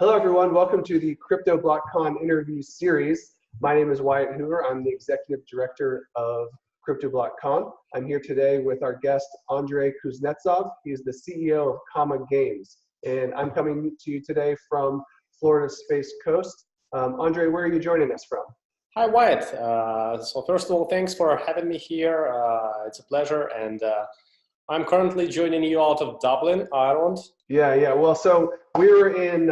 Hello, everyone. Welcome to the CryptoBlockCon Interview series. My name is Wyatt Hoover. I'm the Executive Director of CryptoBlockCon. I'm here today with our guest, Andrey Kuznetsov. He's the CEO of KamaGames. And I'm coming to you today from Florida Space Coast. Andrey, where are you joining us from? Hi, Wyatt. So first of all, thanks for having me here. It's a pleasure. And I'm currently joining you out of Dublin, Ireland. Yeah. Well, so we were in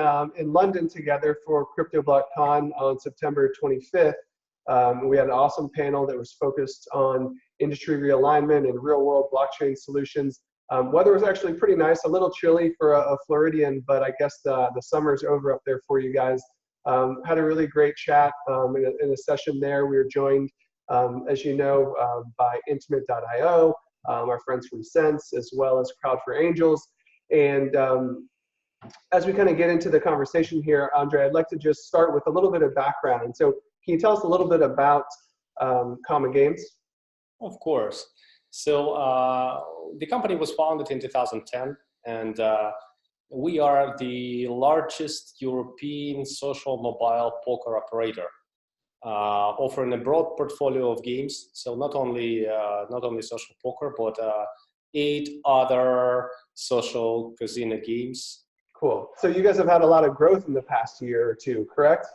London together for CryptoBlockCon on September 25th. We had an awesome panel that was focused on industry realignment and real-world blockchain solutions. Weather was actually pretty nice, a little chilly for a Floridian, but I guess the summer's over up there for you guys. Had a really great chat in a session there. We were joined, as you know, by Intimate.io, our friends from Sense, as well as Crowd for Angels. And as we kind of get into the conversation here, Andrey, I'd like to just start with a little bit of background. And so can you tell us a little bit about KamaGames? Of course. So the company was founded in 2010, and we are the largest European social mobile poker operator, offering a broad portfolio of games. So not only social poker, but 8 other social casino games. Cool. So you guys have had a lot of growth in the past year or two, correct?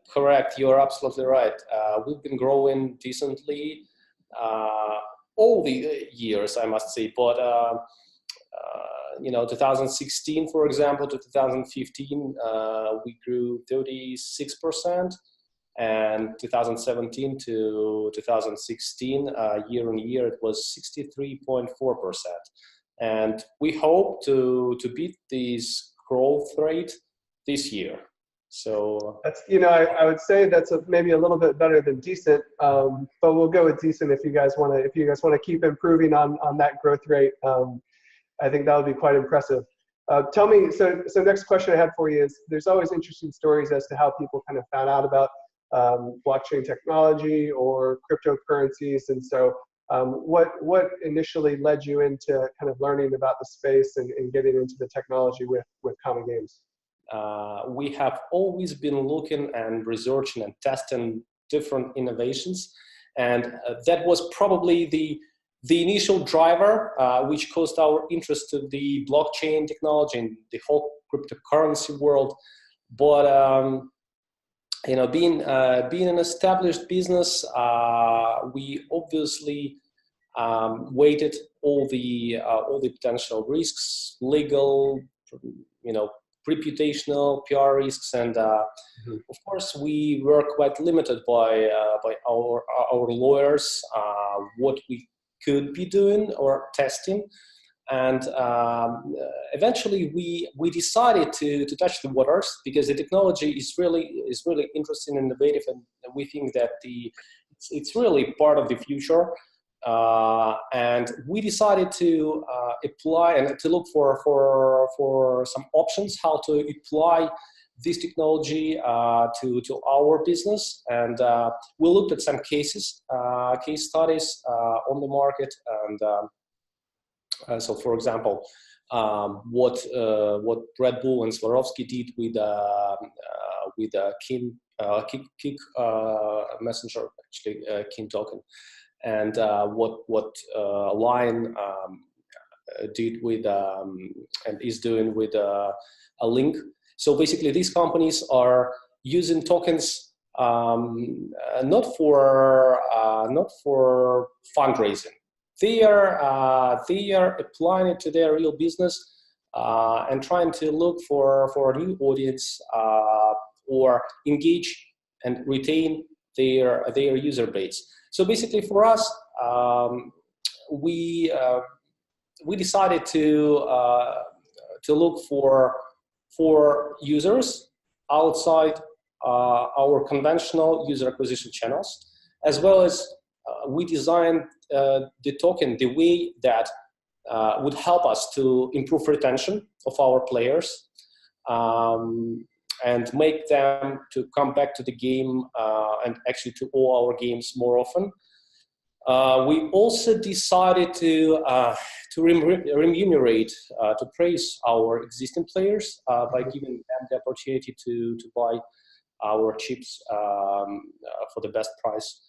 Correct. You're absolutely right. We've been growing decently all the years, I must say. But 2016, for example, to 2015, we grew 36%. And 2017 to 2016, year on year, it was 63.4%. And we hope to beat this growth rate this year. So that's, I would say that's maybe a little bit better than decent, but we'll go with decent if you guys want to keep improving on that growth rate. I think that would be quite impressive. Tell me, so next question I had for you is, there's always interesting stories as to how people kind of found out about blockchain technology or cryptocurrencies. And so what initially led you into kind of learning about the space and getting into the technology with KamaGames? We have always been looking and researching and testing different innovations. And that was probably the initial driver, which caused our interest to the blockchain technology and the whole cryptocurrency world. But being an established business, we obviously weighted all the potential risks, legal, reputational, PR risks, and of course we were quite limited by our lawyers what we could be doing or testing. And eventually we decided to touch the waters, because the technology is really interesting and innovative, and we think that it's really part of the future. And we decided to apply and to look for some options how to apply this technology to our business. And we looked at some case studies on the market. And so, for example, what Red Bull and Swarovski did with Kik Messenger, actually King token, and what Lion did with and is doing with a Link. So basically, these companies are using tokens not for fundraising. They are applying it to their real business and trying to look for a new audience or engage and retain their user base. So basically, for us, we decided to look for users outside our conventional user acquisition channels, as well as we designed the token the way that would help us to improve retention of our players and make them to come back to the game and actually to all our games more often. We also decided to remunerate, to praise our existing players by giving them the opportunity to buy our chips for the best price.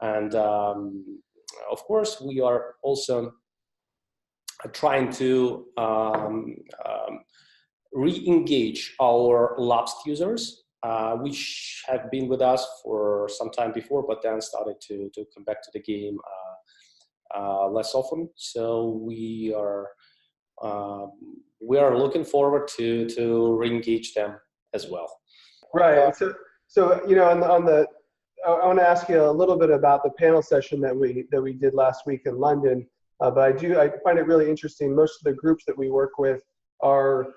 And of course, we are also trying to re-engage our lapsed users, which have been with us for some time before, but then started to come back to the game less often. So we are looking forward to re-engage them as well. Right. So you know, I want to ask you a little bit about the panel session that we did last week in London. But I find it really interesting. Most of the groups that we work with are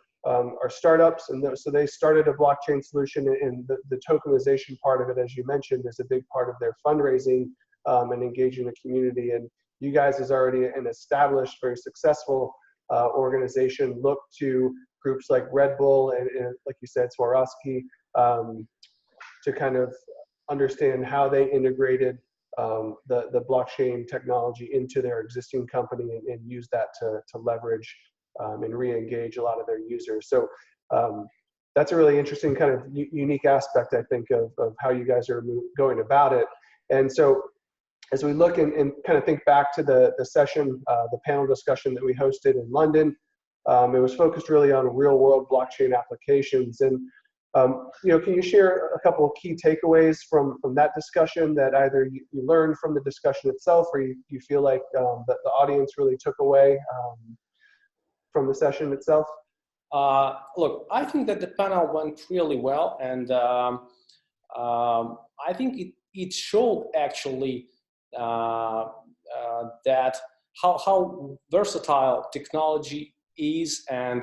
startups, and so they started a blockchain solution, and the tokenization part of it, as you mentioned, is a big part of their fundraising and engaging the community. And you guys, is already an established, very successful organization, look to groups like Red Bull and like you said, Swarovski, to kind of understand how they integrated the blockchain technology into their existing company and use that to leverage and re-engage a lot of their users. So that's a really interesting kind of unique aspect, I think, of how you guys are going about it. And so as we look and kind of think back to the session, the panel discussion that we hosted in London, it was focused really on real world blockchain applications. And you know, can you share a couple of key takeaways from that discussion that either you learned from the discussion itself, or you feel like that the audience really took away from the session itself? Look, I think that the panel went really well, and I think it showed actually that how versatile technology is, and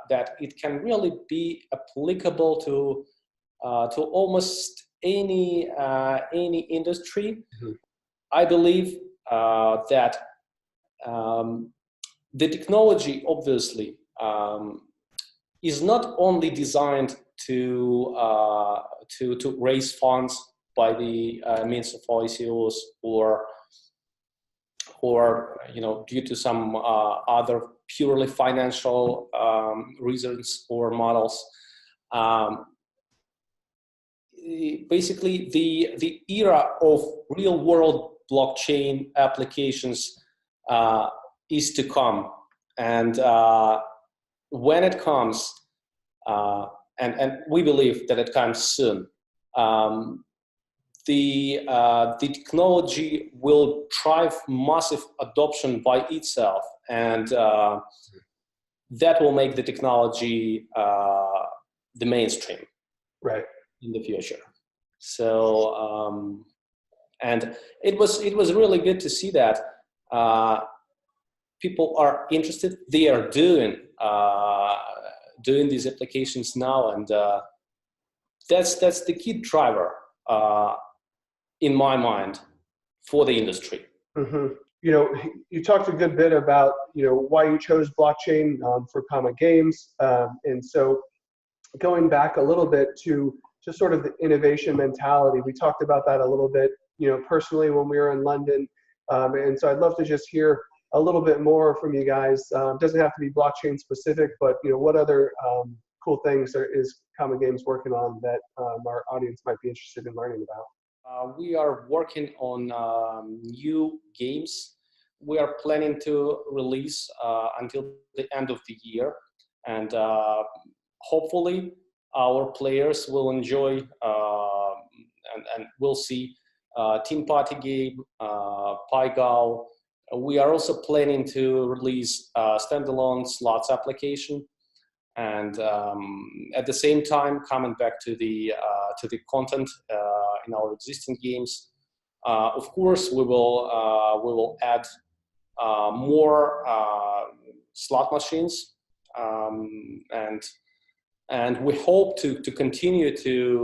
that it can really be applicable to almost any industry. Mm-hmm. I believe that the technology obviously is not only designed to raise funds by the means of ICOs or you know, due to some other purely financial reasons or models. Basically, the era of real-world blockchain applications is to come, and when it comes, and we believe that it comes soon, the technology will drive massive adoption by itself, and that will make the technology the mainstream, right, in the future. So and it was really good to see that people are interested. They are doing these applications now, and that's the key driver in my mind for the industry. Mm-hmm. You know, you talked a good bit about, you know, why you chose blockchain for KamaGames, and so going back a little bit to sort of the innovation mentality, we talked about that a little bit, you know, personally when we were in London, and so I'd love to just hear a little bit more from you guys. Doesn't have to be blockchain specific, but you know, what other cool things is KamaGames working on that our audience might be interested in learning about? We are working on new games. We are planning to release until the end of the year, and hopefully our players will enjoy and we'll see Team Party game, PyGao. We are also planning to release standalone slots application, and at the same time coming back to the content in our existing games. Of course, we will add more slot machines, and we hope to continue to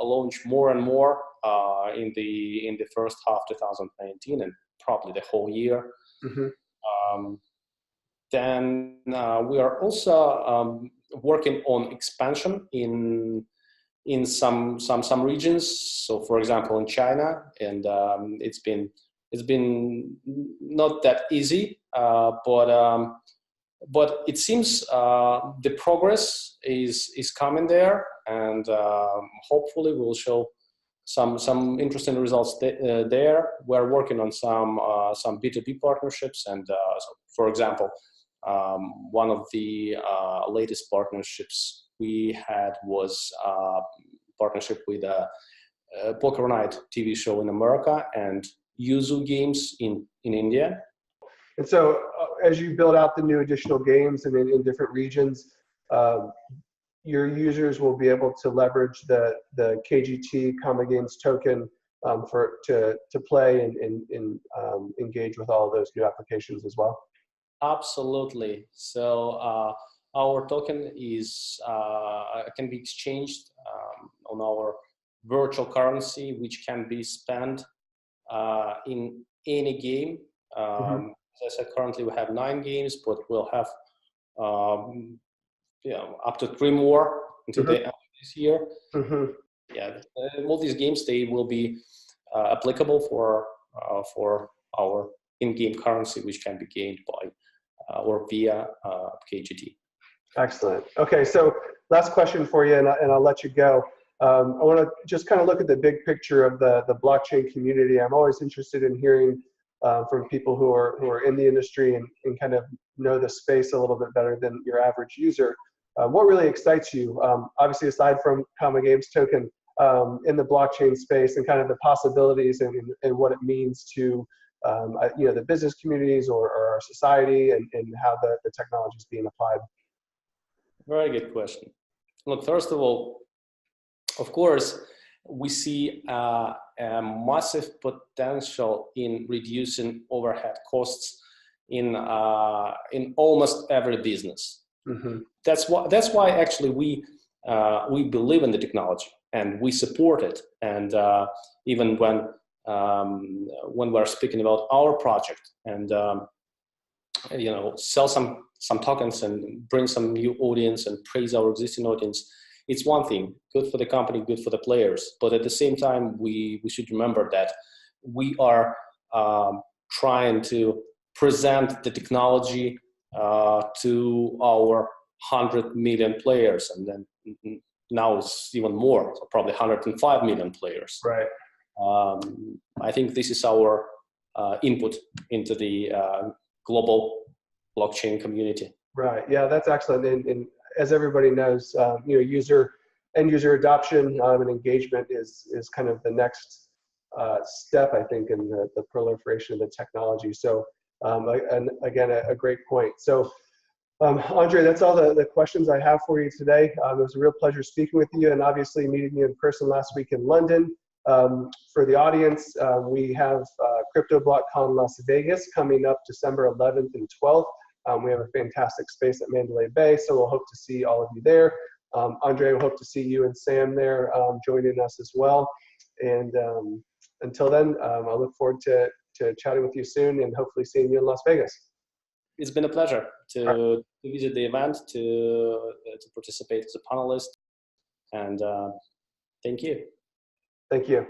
launch more and more in the first half 2019 and probably the whole year. Mm-hmm. Then we are also working on expansion in some regions. So, for example, in China, and it's been it's been not that easy, but it seems the progress is coming there, and hopefully we'll show some interesting results there. We're working on some B2B partnerships, and so, for example, one of the latest partnerships we had was partnership with a Poker Night TV show in America and Yuzu Games in India. And so as you build out the new additional games and in different regions, your users will be able to leverage the KGT KamaGames token to play and engage with all of those new applications as well? Absolutely. So our token can be exchanged on our virtual currency, which can be spent in any game. As I said, currently we have 9 games, but we'll have up to 3 more until the end of this year. Yeah, all these games, they will be applicable for our in-game currency, which can be gained by or via KGT. Excellent. Okay, so last question for you, and I'll let you go. I want to just kind of look at the big picture of the blockchain community. I'm always interested in hearing from people who are in the industry and kind of know the space a little bit better than your average user. What really excites you, obviously aside from KamaGames token, in the blockchain space, and kind of the possibilities and what it means to the business communities or our society, and how the technology is being applied? Very good question. Look, first of all, of course, we see a massive potential in reducing overhead costs in almost every business. That's why actually we believe in the technology and we support it. And even when we're speaking about our project and sell some tokens and bring some new audience and praise our existing audience, it's one thing, good for the company, good for the players. But at the same time, we should remember that we are trying to present the technology to our 100 million players, and then now it's even more, so probably 105 million players. Right. I think this is our input into the global blockchain community. Right. Yeah, that's excellent. And as everybody knows, end user adoption and engagement is kind of the next step, I think, in the proliferation of the technology. So, and again, a great point. So, Andrey, that's all the questions I have for you today. It was a real pleasure speaking with you, and obviously meeting you in person last week in London. For the audience, we have CryptoBlockCon Las Vegas coming up December 11th and 12th. We have a fantastic space at Mandalay Bay, so we'll hope to see all of you there. Andrey, we hope to see you and Sam there joining us as well. And until then, I look forward to chatting with you soon and hopefully seeing you in Las Vegas. It's been a pleasure to visit the event, to participate as a panelist, and thank you. Thank you.